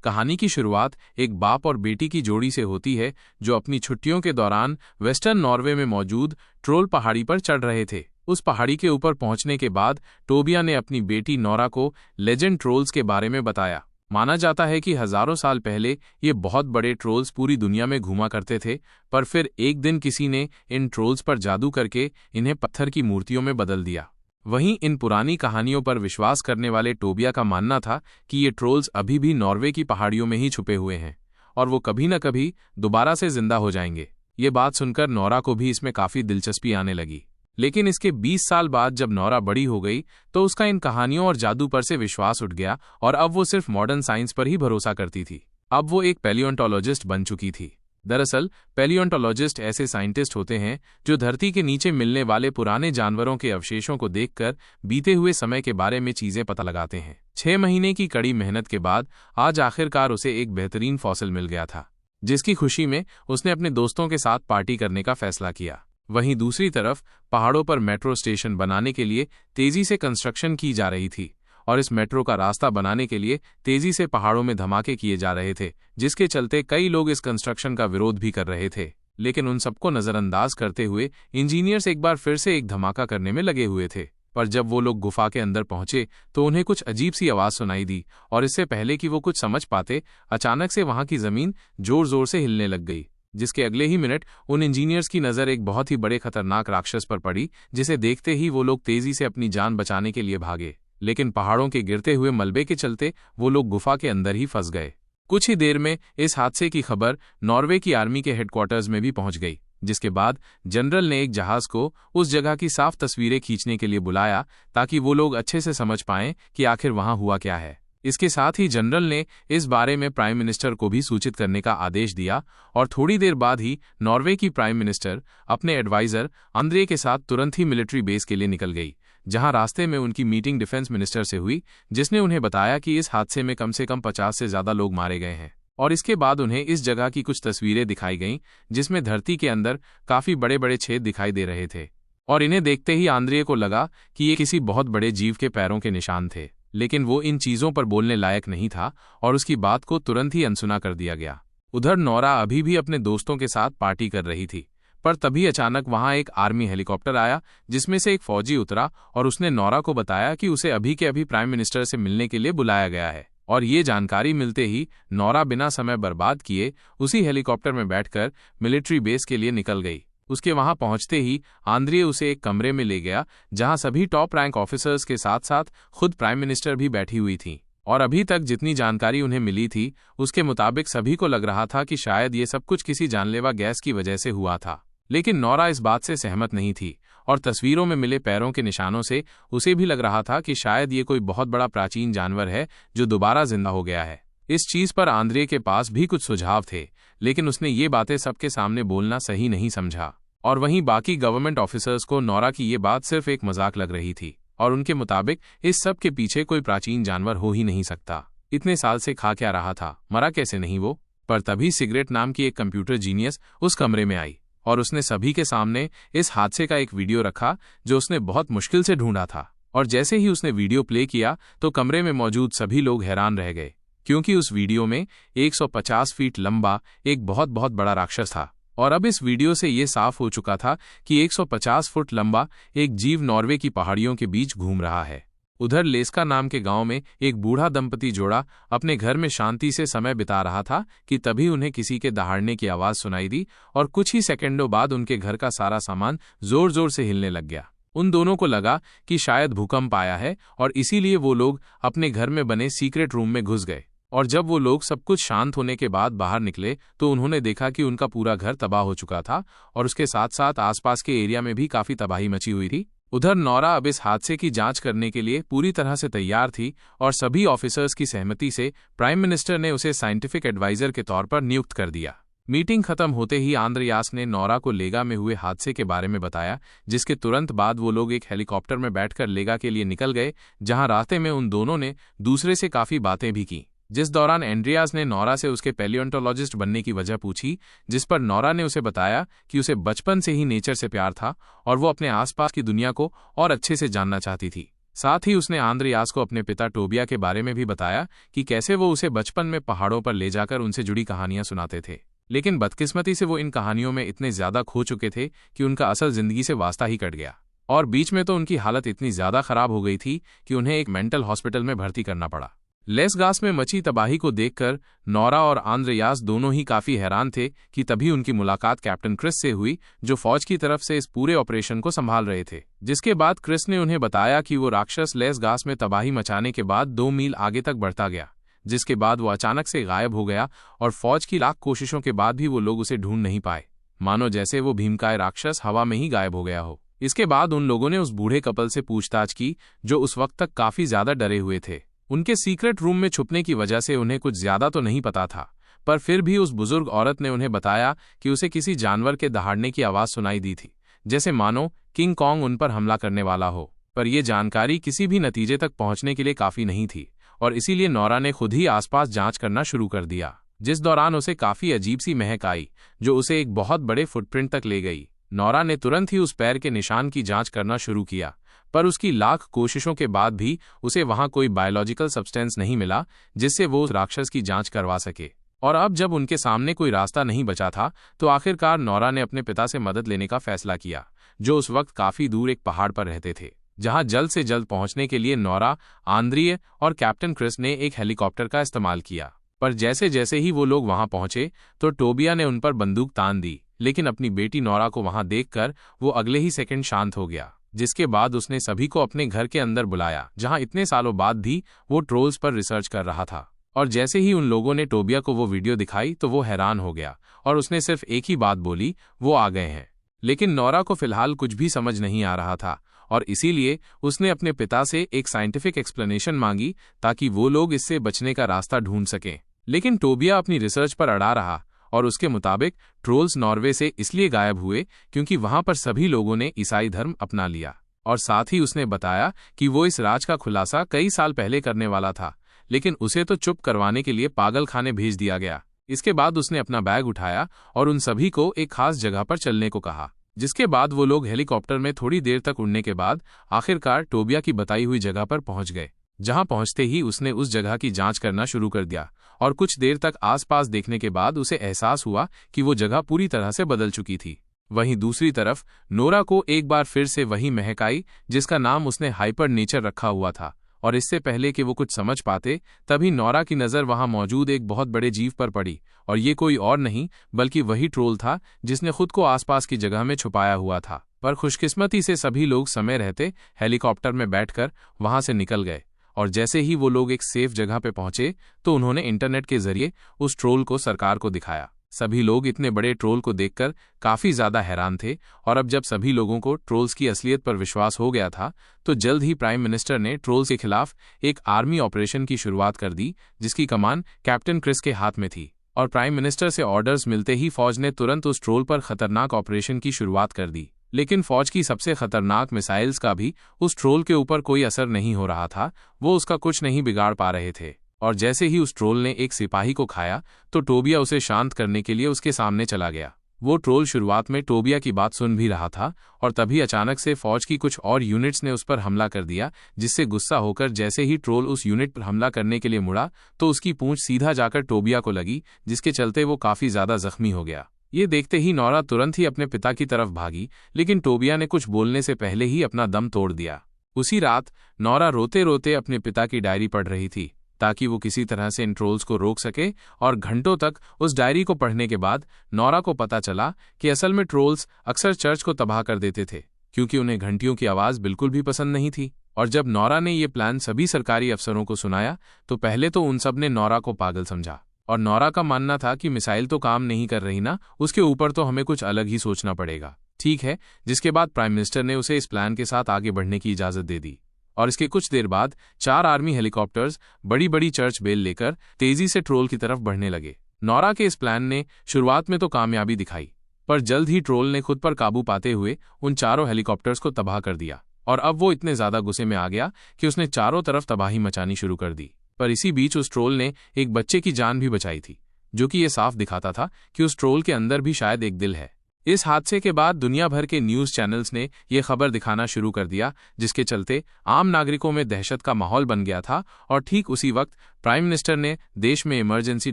कहानी की शुरुआत एक बाप और बेटी की जोड़ी से होती है जो अपनी छुट्टियों के दौरान वेस्टर्न नॉर्वे में मौजूद ट्रोल पहाड़ी पर चढ़ रहे थे। उस पहाड़ी के ऊपर पहुंचने के बाद टोबिया ने अपनी बेटी नोरा को लेजेंड ट्रोल्स के बारे में बताया। माना जाता है कि हजारों साल पहले ये बहुत बड़े ट्रोल्स पूरी दुनिया में घूमा करते थे, पर फिर एक दिन किसी ने इन ट्रोल्स पर जादू करके इन्हें पत्थर की मूर्तियों में बदल दिया। वहीं इन पुरानी कहानियों पर विश्वास करने वाले टोबिया का मानना था कि ये ट्रोल्स अभी भी नॉर्वे की पहाड़ियों में ही छुपे हुए हैं और वो कभी न कभी दोबारा से जिंदा हो जाएंगे। ये बात सुनकर नोरा को भी इसमें काफी दिलचस्पी आने लगी। लेकिन इसके 20 साल बाद जब नोरा बड़ी हो गई तो उसका इन कहानियों और जादू पर से विश्वास उठ गया और अब वो सिर्फ मॉडर्न साइंस पर ही भरोसा करती थी। अब वो एक पैलियोंटोलॉजिस्ट बन चुकी थी। दरअसल पैलियोंटोलॉजिस्ट ऐसे साइंटिस्ट होते हैं जो धरती के नीचे मिलने वाले पुराने जानवरों के अवशेषों को देखकर बीते हुए समय के बारे में चीजें पता लगाते हैं। 6 महीने की कड़ी मेहनत के बाद आज आखिरकार उसे एक बेहतरीन फॉसिल मिल गया था, जिसकी खुशी में उसने अपने दोस्तों के साथ पार्टी करने का फैसला किया। वहीं दूसरी तरफ पहाड़ों पर मेट्रो स्टेशन बनाने के लिए तेजी से कंस्ट्रक्शन की जा रही थी और इस मेट्रो का रास्ता बनाने के लिए तेजी से पहाड़ों में धमाके किए जा रहे थे, जिसके चलते कई लोग इस कंस्ट्रक्शन का विरोध भी कर रहे थे। लेकिन उन सबको नजरअंदाज करते हुए इंजीनियर्स एक बार फिर से एक धमाका करने में लगे हुए थे। पर जब वो लोग गुफा के अंदर पहुंचे तो उन्हें कुछ अजीब सी आवाज सुनाई दी और इससे पहले कि वो कुछ समझ पाते, अचानक से वहां की जमीन जोर जोर से हिलने लग गई, जिसके अगले ही मिनट उन इंजीनियर्स की नजर एक बहुत ही बड़े खतरनाक राक्षस पर पड़ी, जिसे देखते ही वो लोग तेजी से अपनी जान बचाने के लिए भागे। लेकिन पहाड़ों के गिरते हुए मलबे के चलते वो लोग गुफा के अंदर ही फंस गए। कुछ ही देर में इस हादसे की खबर नॉर्वे की आर्मी के हेडक्वार्टर्स में भी पहुंच गई, जिसके बाद जनरल ने एक जहाज को उस जगह की साफ तस्वीरें खींचने के लिए बुलाया ताकि वो लोग अच्छे से समझ पाएं कि आखिर वहां हुआ क्या है। इसके साथ ही जनरल ने इस बारे में प्राइम मिनिस्टर को भी सूचित करने का आदेश दिया और थोड़ी देर बाद ही नॉर्वे की प्राइम मिनिस्टर अपने एडवाइजर अंद्रे के साथ तुरंत ही मिलिट्री बेस के लिए निकल गई, जहां रास्ते में उनकी मीटिंग डिफेंस मिनिस्टर से हुई, जिसने उन्हें बताया कि इस हादसे में कम से कम 50 से ज्यादा लोग मारे गए हैं। और इसके बाद उन्हें इस जगह की कुछ तस्वीरें दिखाई गईं, जिसमें धरती के अंदर काफी बड़े बड़े छेद दिखाई दे रहे थे और इन्हें देखते ही आंद्रे को लगा कि ये किसी बहुत बड़े जीव के पैरों के निशान थे। लेकिन वो इन चीजों पर बोलने लायक नहीं था और उसकी बात को तुरंत ही अनसुना कर दिया गया। उधर नोरा अभी भी अपने दोस्तों के साथ पार्टी कर रही थी, पर तभी अचानक वहां एक आर्मी हेलीकॉप्टर आया, जिसमें से एक फौजी उतरा और उसने नोरा को बताया कि उसे अभी के अभी प्राइम मिनिस्टर से मिलने के लिए बुलाया गया है। और ये जानकारी मिलते ही नोरा बिना समय बर्बाद किए उसी हेलीकॉप्टर में बैठकर मिलिट्री बेस के लिए निकल गई। उसके वहां पहुंचते ही आंद्रे उसे एक कमरे में ले गया, जहां सभी टॉप रैंक ऑफिसर्स के साथ साथ खुद प्राइम मिनिस्टर भी बैठी हुई थी। और अभी तक जितनी जानकारी उन्हें मिली थी उसके मुताबिक सभी को लग रहा था कि शायद ये सब कुछ किसी जानलेवा गैस की वजह से हुआ था। लेकिन नोरा इस बात से सहमत नहीं थी और तस्वीरों में मिले पैरों के निशानों से उसे भी लग रहा था कि शायद ये कोई बहुत बड़ा प्राचीन जानवर है जो दोबारा जिंदा हो गया है। इस चीज पर आंद्रे के पास भी कुछ सुझाव थे, लेकिन उसने ये बातें सबके सामने बोलना सही नहीं समझा। और वहीं बाकी गवर्नमेंट ऑफिसर्स को नोरा की ये बात सिर्फ एक मजाक लग रही थी और उनके मुताबिक इस सब के पीछे कोई प्राचीन जानवर हो ही नहीं सकता। इतने साल से खा क्या रहा था, मरा कैसे नहीं वो। पर तभी सिगरेट नाम की एक कंप्यूटर जीनियस उस कमरे में आई और उसने सभी के सामने इस हादसे का एक वीडियो रखा जो उसने बहुत मुश्किल से ढूंढा था। और जैसे ही उसने वीडियो प्ले किया तो कमरे में मौजूद सभी लोग हैरान रह गए, क्योंकि उस वीडियो में 150 फीट लंबा एक बहुत बहुत बड़ा राक्षस था। और अब इस वीडियो से ये साफ हो चुका था कि 150 फुट लंबा एक जीव नॉर्वे की पहाड़ियों के बीच घूम रहा है। उधर लेस्का नाम के गांव में एक बूढ़ा दंपति जोड़ा अपने घर में शांति से समय बिता रहा था कि तभी उन्हें किसी के दहाड़ने की आवाज सुनाई दी और कुछ ही सेकंडों बाद उनके घर का सारा सामान जोर जोर से हिलने लग गया। उन दोनों को लगा कि शायद भूकंप आया है और इसीलिए वो लोग अपने घर में बने सीक्रेट रूम में घुस गए। और जब वो लोग सब कुछ शांत होने के बाद बाहर निकले तो उन्होंने देखा कि उनका पूरा घर तबाह हो चुका था और उसके साथ साथ आसपास के एरिया में भी काफी तबाही मची हुई थी। उधर नोरा अब इस हादसे की जांच करने के लिए पूरी तरह से तैयार थी और सभी ऑफिसर्स की सहमति से प्राइम मिनिस्टर ने उसे साइंटिफिक एडवाइजर के तौर पर नियुक्त कर दिया। मीटिंग खत्म होते ही आंद्रियास ने नोरा को लेगा में हुए हादसे के बारे में बताया, जिसके तुरंत बाद वो लोग एक हेलीकॉप्टर में बैठकर लेगा के लिए निकल गए, जहां रास्ते में उन दोनों ने दूसरे से काफी बातें भी की। जिस दौरान एंड्रियास ने नोरा से उसके पैलियोंटोलॉजिस्ट बनने की वजह पूछी, जिस पर नोरा ने उसे बताया कि उसे बचपन से ही नेचर से प्यार था और वो अपने आसपास की दुनिया को और अच्छे से जानना चाहती थी। साथ ही उसने आंद्रियास को अपने पिता टोबिया के बारे में भी बताया कि कैसे वो उसे बचपन में पहाड़ों पर ले जाकर उनसे जुड़ी कहानियां सुनाते थे। लेकिन बदकिस्मती से वो इन कहानियों में इतने ज्यादा खो चुके थे कि उनका असल जिंदगी से वास्ता ही कट गया, और बीच में तो उनकी हालत इतनी ज्यादा खराब हो गई थी कि उन्हें एक मेंटल हॉस्पिटल में भर्ती करना पड़ा। लेस गास में मची तबाही को देखकर नोरा और आंद्रियास दोनों ही काफी हैरान थे कि तभी उनकी मुलाकात कैप्टन क्रिस से हुई, जो फौज की तरफ से इस पूरे ऑपरेशन को संभाल रहे थे। जिसके बाद क्रिस ने उन्हें बताया कि वो राक्षस लेस गास में तबाही मचाने के बाद 2 मील आगे तक बढ़ता गया, जिसके बाद वो अचानक से गायब हो गया और फौज की लाख कोशिशों के बाद भी वो लोग उसे ढूंढ नहीं पाए, मानो जैसे वो भीमकाय राक्षस हवा में ही गायब हो गया हो। इसके बाद उन लोगों ने उस बूढ़े कपल से पूछताछ की, जो उस वक्त तक काफी ज्यादा डरे हुए थे। उनके सीक्रेट रूम में छुपने की वजह से उन्हें कुछ ज्यादा तो नहीं पता था, पर फिर भी उस बुजुर्ग औरत ने उन्हें बताया कि उसे किसी जानवर के दहाड़ने की आवाज सुनाई दी थी, जैसे मानो किंग कॉन्ग उन पर हमला करने वाला हो। पर यह जानकारी किसी भी नतीजे तक पहुंचने के लिए काफी नहीं थी, और इसीलिए नोरा ने खुद ही आसपास जांच करना शुरू कर दिया, जिस दौरान उसे काफी अजीब सी महक आई, जो उसे एक बहुत बड़े फुटप्रिंट तक ले गई। नोरा ने तुरंत ही उस पैर के निशान की जांच करना शुरू किया, पर उसकी लाख कोशिशों के बाद भी उसे वहां कोई बायोलॉजिकल सब्सटेंस नहीं मिला जिससे वो उस राक्षस की जांच करवा सके। और अब जब उनके सामने कोई रास्ता नहीं बचा था, तो आखिरकार नोरा ने अपने पिता से मदद लेने का फैसला किया, जो उस वक्त काफी दूर एक पहाड़ पर रहते थे, जहां जल्द से जल्द पहुंचने के लिए नोरा, आंद्रिय और कैप्टन क्रिस ने एक हेलीकॉप्टर का इस्तेमाल किया। पर जैसे जैसे ही वो लोग वहां पहुंचे तो टोबिया ने उन पर बंदूक तान दी, लेकिन अपनी बेटी नोरा को वहां देखकर वो अगले ही सेकंड शांत हो गया। जिसके बाद उसने सभी को अपने घर के अंदर बुलाया, जहां इतने सालों बाद भी वो ट्रोल्स पर रिसर्च कर रहा था। और जैसे ही उन लोगों ने टोबिया को वो वीडियो दिखाई तो वो हैरान हो गया, और उसने सिर्फ एक ही बात बोली, वो आ गए हैं। लेकिन नोरा को फिलहाल कुछ भी समझ नहीं आ रहा था, और इसीलिए उसने अपने पिता से एक साइंटिफिक एक्सप्लेनेशन मांगी ताकि वो लोग इससे बचने का रास्ता ढूंढ सकें। लेकिन टोबिया अपनी रिसर्च पर अड़ा रहा, और उसके मुताबिक ट्रोल्स नॉर्वे से इसलिए गायब हुए क्योंकि वहां पर सभी लोगों ने ईसाई धर्म अपना लिया। और साथ ही उसने बताया कि वो इस राज का खुलासा कई साल पहले करने वाला था, लेकिन उसे तो चुप करवाने के लिए पागल खाने भेज दिया गया। इसके बाद उसने अपना बैग उठाया और उन सभी को एक खास जगह पर चलने को कहा, जिसके बाद वो लोग हेलीकॉप्टर में थोड़ी देर तक उड़ने के बाद आखिरकार टोबिया की बताई हुई जगह पर पहुंच गए, जहां पहुंचते ही उसने उस जगह की जांच करना शुरू कर दिया। और कुछ देर तक आसपास देखने के बाद उसे एहसास हुआ कि वो जगह पूरी तरह से बदल चुकी थी। वहीं दूसरी तरफ नोरा को एक बार फिर से वही महक आई, जिसका नाम उसने हाइपर नेचर रखा हुआ था। और इससे पहले कि वो कुछ समझ पाते, तभी नोरा की नज़र वहां मौजूद एक बहुत बड़े जीव पर पड़ी, और ये कोई और नहीं बल्कि वही ट्रोल था जिसने खुद को आसपास की जगह में छुपाया हुआ था। पर खुशकिस्मती से सभी लोग समय रहते हेलीकॉप्टर में बैठकर वहां से निकल गए, और जैसे ही वो लोग एक सेफ जगह पे पहुंचे तो उन्होंने इंटरनेट के जरिए उस ट्रोल को सरकार को दिखाया। सभी लोग इतने बड़े ट्रोल को देखकर काफी ज्यादा हैरान थे, और अब जब सभी लोगों को ट्रोल्स की असलियत पर विश्वास हो गया था, तो जल्द ही प्राइम मिनिस्टर ने ट्रोल्स के खिलाफ एक आर्मी ऑपरेशन की शुरुआत कर दी, जिसकी कमान कैप्टन क्रिस के हाथ में थी। और प्राइम मिनिस्टर से ऑर्डर्स मिलते ही फौज ने तुरंत उस ट्रोल पर खतरनाक ऑपरेशन की शुरुआत कर दी। लेकिन फौज की सबसे खतरनाक मिसाइल्स का भी उस ट्रोल के ऊपर कोई असर नहीं हो रहा था, वो उसका कुछ नहीं बिगाड़ पा रहे थे। और जैसे ही उस ट्रोल ने एक सिपाही को खाया तो टोबिया उसे शांत करने के लिए उसके सामने चला गया। वो ट्रोल शुरुआत में टोबिया की बात सुन भी रहा था, और तभी अचानक से फौज की कुछ और यूनिट्स ने उस पर हमला कर दिया, जिससे गुस्सा होकर जैसे ही ट्रोल उस यूनिट पर हमला करने के लिए मुड़ा तो उसकी पूंछ सीधा जाकर टोबिया को लगी, जिसके चलते वो काफी ज्यादा जख्मी हो गया। ये देखते ही नोरा तुरंत ही अपने पिता की तरफ भागी, लेकिन टोबिया ने कुछ बोलने से पहले ही अपना दम तोड़ दिया। उसी रात नोरा रोते रोते अपने पिता की डायरी पढ़ रही थी, ताकि वो किसी तरह से इन ट्रोल्स को रोक सके। और घंटों तक उस डायरी को पढ़ने के बाद नोरा को पता चला कि असल में ट्रोल्स अक्सर चर्च को तबाह कर देते थे, क्योंकि उन्हें घंटियों की आवाज बिल्कुल भी पसंद नहीं थी। और जब नोरा ने ये प्लान सभी सरकारी अफसरों को सुनाया तो पहले तो उन सब ने नोरा को पागल समझा, और नोरा का मानना था कि मिसाइल तो काम नहीं कर रही ना, उसके ऊपर तो हमें कुछ अलग ही सोचना पड़ेगा। ठीक है, जिसके बाद प्राइम मिनिस्टर ने उसे इस प्लान के साथ आगे बढ़ने की इजाजत दे दी। और इसके कुछ देर बाद 4 आर्मी हेलीकॉप्टर्स बड़ी बड़ी चर्च बेल लेकर तेजी से ट्रोल की तरफ बढ़ने लगे। नोरा के इस प्लान ने शुरुआत में तो कामयाबी दिखाई, पर जल्द ही ट्रोल ने खुद पर काबू पाते हुए उन चारों हेलीकॉप्टर्स को तबाह कर दिया। और अब वो इतने ज्यादा गुस्से में आ गया कि उसने चारों तरफ तबाही मचानी शुरू कर दी। पर इसी बीच उस ट्रोल ने एक बच्चे की जान भी बचाई थी, जो कि ये साफ दिखाता था कि उस ट्रोल के अंदर भी शायद एक दिल है। इस हादसे के बाद दुनिया भर के न्यूज़ चैनल्स ने यह खबर दिखाना शुरू कर दिया, जिसके चलते आम नागरिकों में दहशत का माहौल बन गया था। और ठीक उसी वक्त प्राइम मिनिस्टर ने देश में इमरजेंसी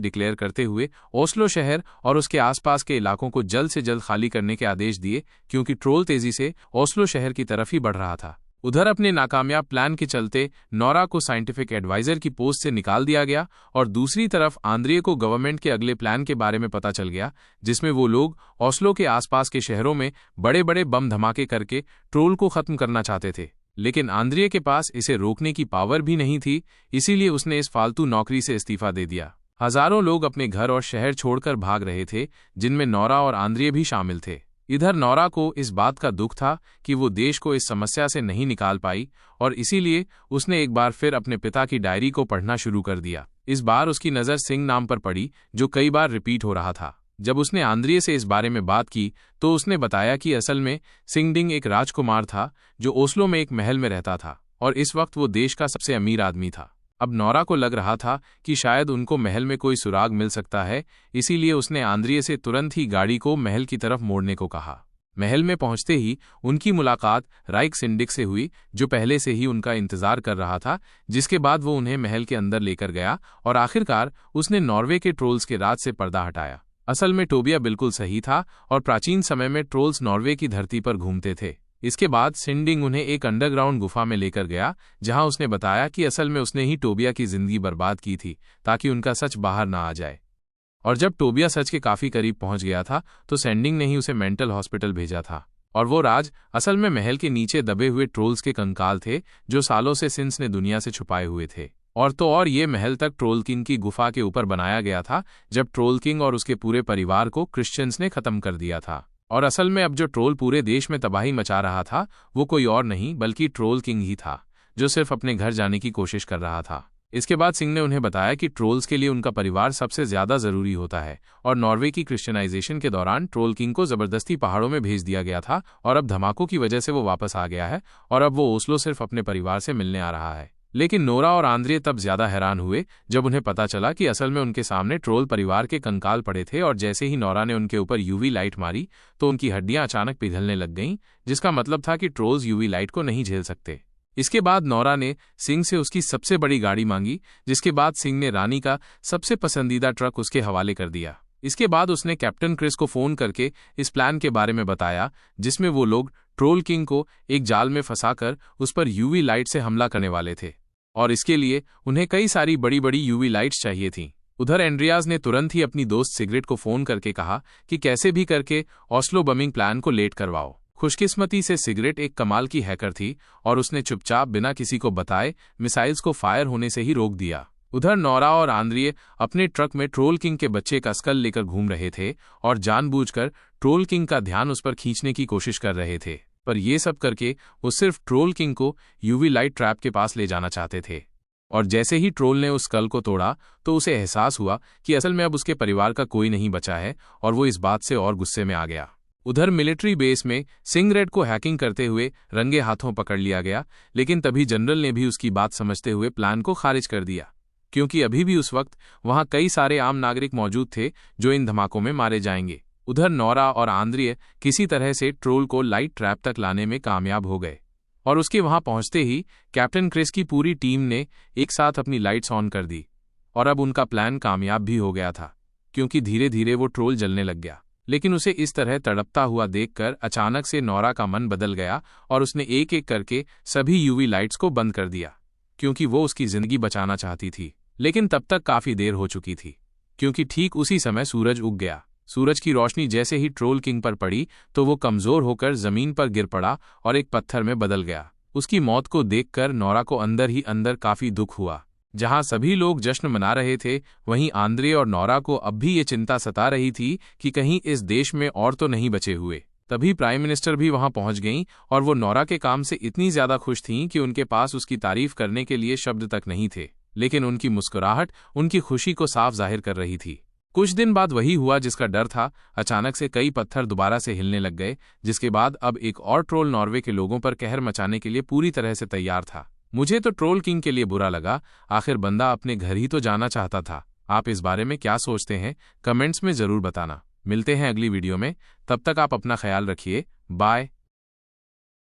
डिक्लेयर करते हुए ओस्लो शहर और उसके आसपास के इलाकों को जल्द से जल्द खाली करने के आदेश दिए, क्योंकि ट्रोल तेजी से ओस्लो शहर की तरफ ही बढ़ रहा था। उधर अपने नाकामयाब प्लान के चलते नोरा को साइंटिफिक एडवाइजर की पोस्ट से निकाल दिया गया और दूसरी तरफ आंद्रिये को गवर्नमेंट के अगले प्लान के बारे में पता चल गया, जिसमें वो लोग ओस्लो के आसपास के शहरों में बड़े बड़े बम धमाके करके ट्रोल को खत्म करना चाहते थे। लेकिन आंद्रिये के पास इसे रोकने की पावर भी नहीं थी, इसीलिए उसने इस फालतू नौकरी से इस्तीफा दे दिया। हजारों लोग अपने घर और शहर छोड़कर भाग रहे थे, जिनमें नोरा और आंद्रिये भी शामिल थे। इधर नोरा को इस बात का दुख था कि वो देश को इस समस्या से नहीं निकाल पाई, और इसीलिए उसने एक बार फिर अपने पिता की डायरी को पढ़ना शुरू कर दिया। इस बार उसकी नज़र सिंह नाम पर पड़ी, जो कई बार रिपीट हो रहा था। जब उसने आंद्रिये से इस बारे में बात की तो उसने बताया कि असल में सिंगडिंग एक राजकुमार था जो ओस्लो में एक महल में रहता था, और इस वक्त वो देश का सबसे अमीर आदमी था। अब नोरा को लग रहा था कि शायद उनको महल में कोई सुराग मिल सकता है, इसीलिए उसने आंद्रिये से तुरंत ही गाड़ी को महल की तरफ मोड़ने को कहा। महल में पहुंचते ही उनकी मुलाकात राइक सिंडिक से हुई, जो पहले से ही उनका इंतजार कर रहा था, जिसके बाद वो उन्हें महल के अंदर लेकर गया और आखिरकार उसने नॉर्वे के ट्रोल्स के राज से पर्दा हटाया। असल में टोबिया बिल्कुल सही था और प्राचीन समय में ट्रोल्स नॉर्वे की धरती पर घूमते थे। इसके बाद सिंडिंग उन्हें एक अंडरग्राउंड गुफा में लेकर गया, जहां उसने बताया कि असल में उसने ही टोबिया की जिंदगी बर्बाद की थी ताकि उनका सच बाहर ना आ जाए। और जब टोबिया सच के काफी करीब पहुंच गया था तो सिंडिंग ने ही उसे मेंटल हॉस्पिटल भेजा था। और वो राज असल में महल के नीचे दबे हुए ट्रोल्स के कंकाल थे, जो सालों से सिंस ने दुनिया से छुपाए हुए थे। और ये महल तक ट्रोल किंग की गुफा के ऊपर बनाया गया था, जब ट्रोल किंग और उसके पूरे परिवार को क्रिश्चियंस ने खत्म कर दिया था। और असल में अब जो ट्रोल पूरे देश में तबाही मचा रहा था वो कोई और नहीं बल्कि ट्रोल किंग ही था, जो सिर्फ अपने घर जाने की कोशिश कर रहा था। इसके बाद सिंह ने उन्हें बताया कि ट्रोल्स के लिए उनका परिवार सबसे ज्यादा जरूरी होता है, और नॉर्वे की क्रिश्चियनाइजेशन के दौरान ट्रोल किंग को जबरदस्ती पहाड़ों में भेज दिया गया था, और अब धमाकों की वजह से वो वापस आ गया है और अब वो ओस्लो सिर्फ अपने परिवार से मिलने आ रहा है। लेकिन नोरा और आंद्रिये तब ज्यादा हैरान हुए जब उन्हें पता चला कि असल में उनके सामने ट्रोल परिवार के कंकाल पड़े थे, और जैसे ही नोरा ने उनके ऊपर यूवी लाइट मारी तो उनकी हड्डियां अचानक पिघलने लग गईं, जिसका मतलब था कि ट्रोल्स यूवी लाइट को नहीं झेल सकते। इसके बाद नोरा ने सिंह से उसकी सबसे बड़ी गाड़ी मांगी, जिसके बाद सिंह ने रानी का सबसे पसंदीदा ट्रक उसके हवाले कर दिया। इसके बाद उसने कैप्टन क्रिस को फोन करके इस प्लान के बारे में बताया, जिसमें वो लोग ट्रोल किंग को एक जाल में फंसाकर उस पर यूवी लाइट से हमला करने वाले थे, और इसके लिए उन्हें कई सारी बड़ी बड़ी यूवी लाइट्स चाहिए थीं। उधर एंड्रियाज ने तुरंत ही अपनी दोस्त सिगरेट को फोन करके कहा कि कैसे भी करके ओस्लो बमिंग प्लान को लेट करवाओ। खुशकिस्मती से सिगरेट एक कमाल की हैकर थी और उसने चुपचाप बिना किसी को बताए मिसाइल्स को फायर होने से ही रोक दिया। उधर नोरा और आंद्रिये अपने ट्रक में ट्रोल किंग के बच्चे का स्कल लेकर घूम रहे थे और जानबूझकर ट्रोल किंग का ध्यान उस पर खींचने की कोशिश कर रहे थे, पर ये सब करके वो सिर्फ ट्रोल किंग को यूवी लाइट ट्रैप के पास ले जाना चाहते थे। और जैसे ही ट्रोल ने उस स्कल को तोड़ा तो उसे एहसास हुआ कि असल में अब उसके परिवार का कोई नहीं बचा है, और वो इस बात से और गुस्से में आ गया। उधर मिलिट्री बेस में सिंगरेड को हैकिंग करते हुए रंगे हाथों पकड़ लिया गया, लेकिन तभी जनरल ने भी उसकी बात समझते हुए प्लान को खारिज कर दिया, क्योंकि अभी भी उस वक्त वहां कई सारे आम नागरिक मौजूद थे जो इन धमाकों में मारे जाएंगे। उधर नोरा और आंद्रिये किसी तरह से ट्रोल को लाइट ट्रैप तक लाने में कामयाब हो गए, और उसके वहां पहुंचते ही कैप्टन क्रिस की पूरी टीम ने एक साथ अपनी लाइट्स ऑन कर दी, और अब उनका प्लान कामयाब भी हो गया था, क्योंकि धीरे धीरे वो ट्रोल जलने लग गया। लेकिन उसे इस तरह तड़पता हुआ देखकर अचानक से नोरा का मन बदल गया और उसने एक एक करके सभी यूवी लाइट्स को बंद कर दिया, क्योंकि वो उसकी जिंदगी बचाना चाहती थी। लेकिन तब तक काफी देर हो चुकी थी, क्योंकि ठीक उसी समय सूरज उग गया। सूरज की रोशनी जैसे ही ट्रोल किंग पर पड़ी तो वो कमजोर होकर जमीन पर गिर पड़ा और एक पत्थर में बदल गया। उसकी मौत को देखकर नोरा को अंदर ही अंदर काफी दुख हुआ। जहां सभी लोग जश्न मना रहे थे, वहीं आंद्रिये और नोरा को अब भी ये चिंता सता रही थी कि कहीं इस देश में और तो नहीं बचे हुए। तभी प्राइम मिनिस्टर भी वहां पहुंच गईं, और वो नोरा के काम से इतनी ज्यादा खुश थीं कि उनके पास उसकी तारीफ करने के लिए शब्द तक नहीं थे। लेकिन उनकी मुस्कुराहट उनकी खुशी को साफ जाहिर कर रही थी। कुछ दिन बाद वही हुआ जिसका डर था। अचानक से कई पत्थर दोबारा से हिलने लग गए, जिसके बाद अब एक और ट्रोल नॉर्वे के लोगों पर कहर मचाने के लिए पूरी तरह से तैयार था। मुझे तो ट्रोल किंग के लिए बुरा लगा, आखिर बंदा अपने घर ही तो जाना चाहता था। आप इस बारे में क्या सोचते हैं? कमेंट्स में जरूर बताना। मिलते हैं अगली वीडियो में, तब तक आप अपना ख्याल रखिए। बाय।